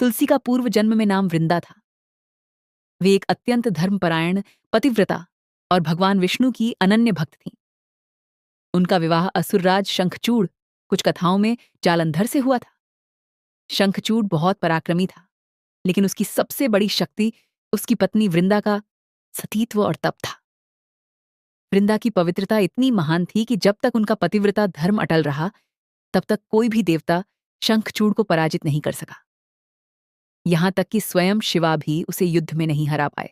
तुलसी का पूर्व जन्म में नाम वृंदा था। वे एक अत्यंत धर्मपरायण, पतिव्रता और भगवान विष्णु की अनन्य भक्त थीं। उनका विवाह असुरराज शंखचूड़, कुछ कथाओं में जालंधर से हुआ था। शंखचूड़ बहुत पराक्रमी था, लेकिन उसकी सबसे बड़ी शक्ति उसकी पत्नी वृंदा का सतीत्व और तप था। वृंदा की पवित्रता इतनी महान थी कि जब तक उनका पतिव्रता धर्म अटल रहा, तब तक कोई भी देवता शंखचूड़ को पराजित नहीं कर सका। यहां तक कि स्वयं शिवा भी उसे युद्ध में नहीं हरा पाए।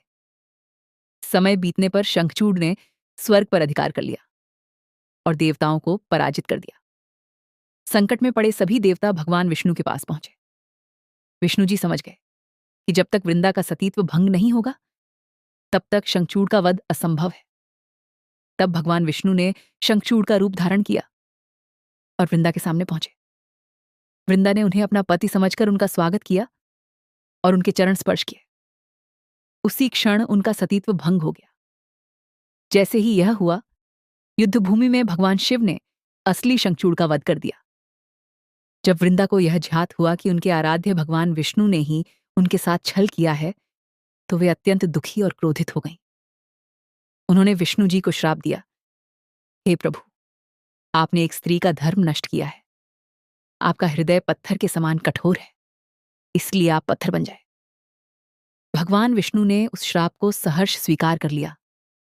समय बीतने पर शंखचूड़ ने स्वर्ग पर अधिकार कर लिया और देवताओं को पराजित कर दिया। संकट में पड़े सभी देवता भगवान विष्णु के पास पहुंचे। विष्णु जी समझ गए कि जब तक वृंदा का सतीत्व भंग नहीं होगा, तब तक शंखचूड़ का वध असंभव है। तब भगवान विष्णु ने शंखचूड़ का रूप धारण किया और वृंदा के सामने पहुंचे। वृंदा ने उन्हें अपना पति समझकर उनका स्वागत किया और उनके चरण स्पर्श किए। उसी क्षण उनका सतीत्व भंग हो गया। जैसे ही यह हुआ, युद्धभूमि में भगवान शिव ने असली शंखचूड़ का वध कर दिया। जब वृंदा को यह ज्ञात हुआ कि उनके आराध्य भगवान विष्णु ने ही उनके साथ छल किया है, तो वे अत्यंत दुखी और क्रोधित हो गईं। उन्होंने विष्णु जी को श्राप दिया, हे प्रभु, आपने एक स्त्री का धर्म नष्ट किया है। आपका हृदय पत्थर के समान कठोर है, इसलिए आप पत्थर बन जाए। भगवान विष्णु ने उस श्राप को सहर्ष स्वीकार कर लिया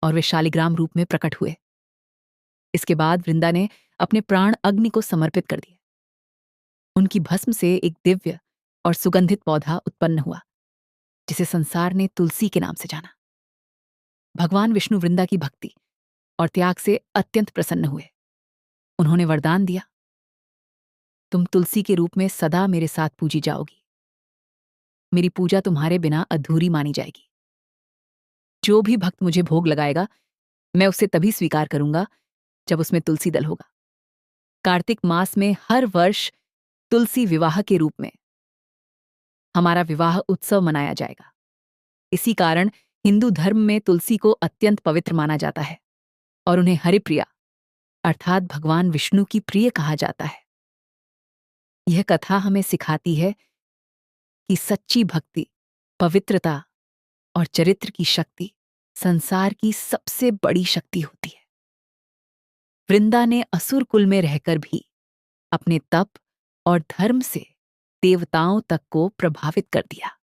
और वे शालिग्राम रूप में प्रकट हुए। इसके बाद वृंदा ने अपने प्राण अग्नि को समर्पित कर दिए। उनकी भस्म से एक दिव्य और सुगंधित पौधा उत्पन्न हुआ, जिसे संसार ने तुलसी के नाम से जाना। भगवान विष्णु वृंदा की भक्ति और त्याग से अत्यंत प्रसन्न हुए। उन्होंने वरदान दिया, तुम तुलसी के रूप में सदा मेरे साथ पूजी जाओगी। मेरी पूजा तुम्हारे बिना अधूरी मानी जाएगी। जो भी भक्त मुझे भोग लगाएगा, मैं उसे तभी स्वीकार करूंगा जब उसमें तुलसी दल होगा। कार्तिक मास में हर वर्ष तुलसी विवाह के रूप में हमारा विवाह उत्सव मनाया जाएगा। इसी कारण हिंदू धर्म में तुलसी को अत्यंत पवित्र माना जाता है और उन्हें हरिप्रिया अर्थात भगवान विष्णु की प्रिय कहा जाता है। यह कथा हमें सिखाती है कि सच्ची भक्ति, पवित्रता और चरित्र की शक्ति संसार की सबसे बड़ी शक्ति होती है। वृंदा ने असुर कुल में रहकर भी अपने तप और धर्म से देवताओं तक को प्रभावित कर दिया।